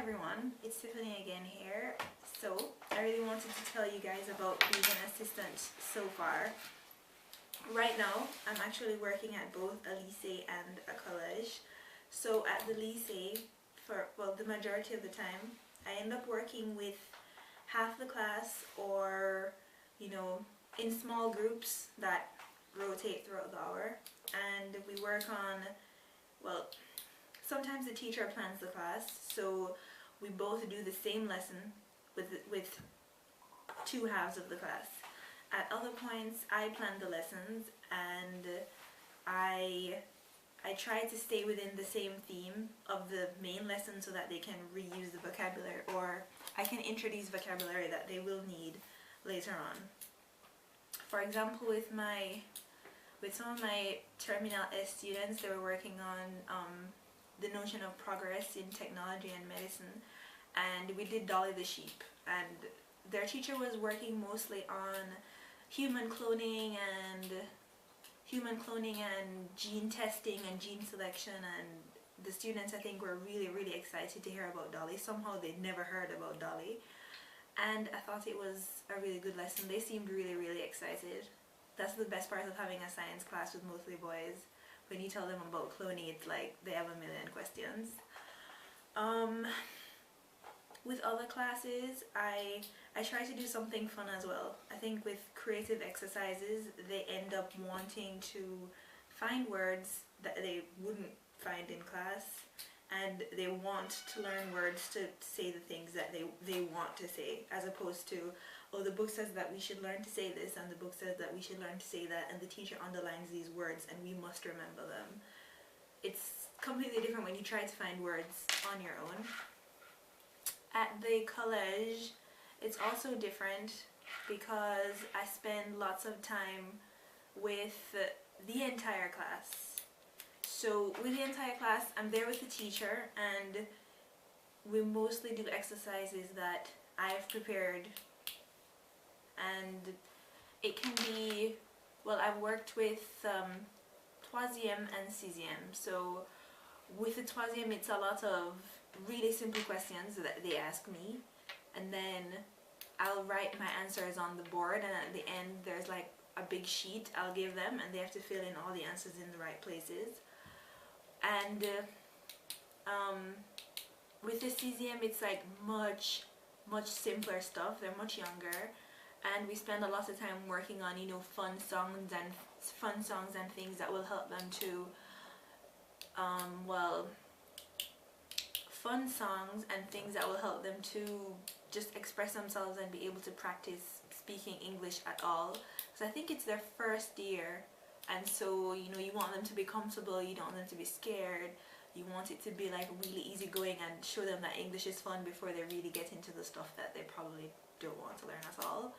everyone, it's Tiffany again here. So I really wanted to tell you guys about being an assistant so far. Right now I'm actually working at both a lycée and a college. So at the lycée, for the majority of the time, I end up working with half the class, or in small groups that rotate throughout the hour, and we work on, sometimes the teacher plans the class, so we both do the same lesson with two halves of the class. At other points, I plan the lessons, and I try to stay within the same theme of the main lesson so that they can reuse the vocabulary, or I can introduce vocabulary that they will need later on. For example, with some of my Terminal S students, they were working on the notion of progress in technology and medicine, and we did Dolly the sheep, and their teacher was working mostly on human cloning and gene testing and gene selection, and the students, I think, were really excited to hear about Dolly. Somehow they'd never heard about Dolly, and I thought it was a really good lesson. They seemed really excited. That's the best part of having a science class with mostly boys. When you tell them about cloning, it's like they have a million questions. With other classes, I try to do something fun as well. I think with creative exercises, they end up wanting to find words that they wouldn't find in class, and they want to learn words to say the things that they want to say, as opposed to, oh, the book says that we should learn to say this, and the book says that we should learn to say that, and the teacher underlines these words and we must remember them. It's completely different when you try to find words on your own. At the college, it's also different because I spend lots of time with the entire class. So with the entire class, I'm there with the teacher, and we mostly do exercises that I've prepared, and it can be, I've worked with troisième and sixième. So with the troisième, it's a lot of really simple questions that they ask me, and then I'll write my answers on the board, and at the end there's like a big sheet I'll give them, and they have to fill in all the answers in the right places. And with the sixième, it's like much simpler stuff. They're much younger, and we spend a lot of time working on fun songs and things that will help them to fun songs and things that will help them to just express themselves and be able to practice speaking English at all, because I think it's their first year, and so you want them to be comfortable, you don't want them to be scared, you want it to be like really easygoing and show them that English is fun before they really get into the stuff that they probably don't want to learn at all.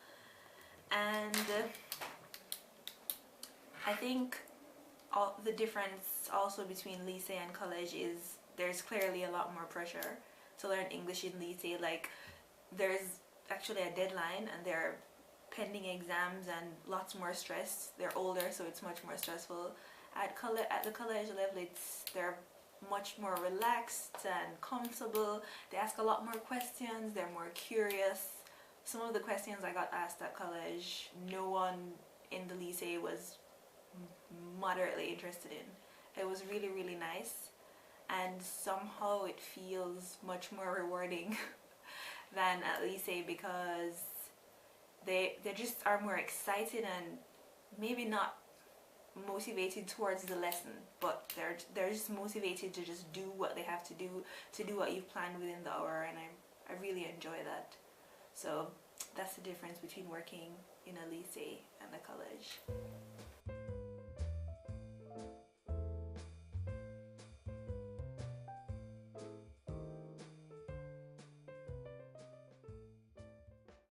And I think the difference also between lycée and college is there's clearly a lot more pressure to learn English in lycée. Like, there's actually a deadline, and there are pending exams and lots more stress. They're older, so it's much more stressful. At the college level, they're much more relaxed and comfortable. They ask a lot more questions. They're more curious. Some of the questions I got asked at college, no one in the lycée was moderately interested in. It was really nice, and somehow it feels much more rewarding than at lycée, because they just are more excited and maybe not motivated towards the lesson, but they're just motivated to just do what they have to do what you've planned within the hour, and I really enjoy that. So that's the difference between working in a lycée and a college.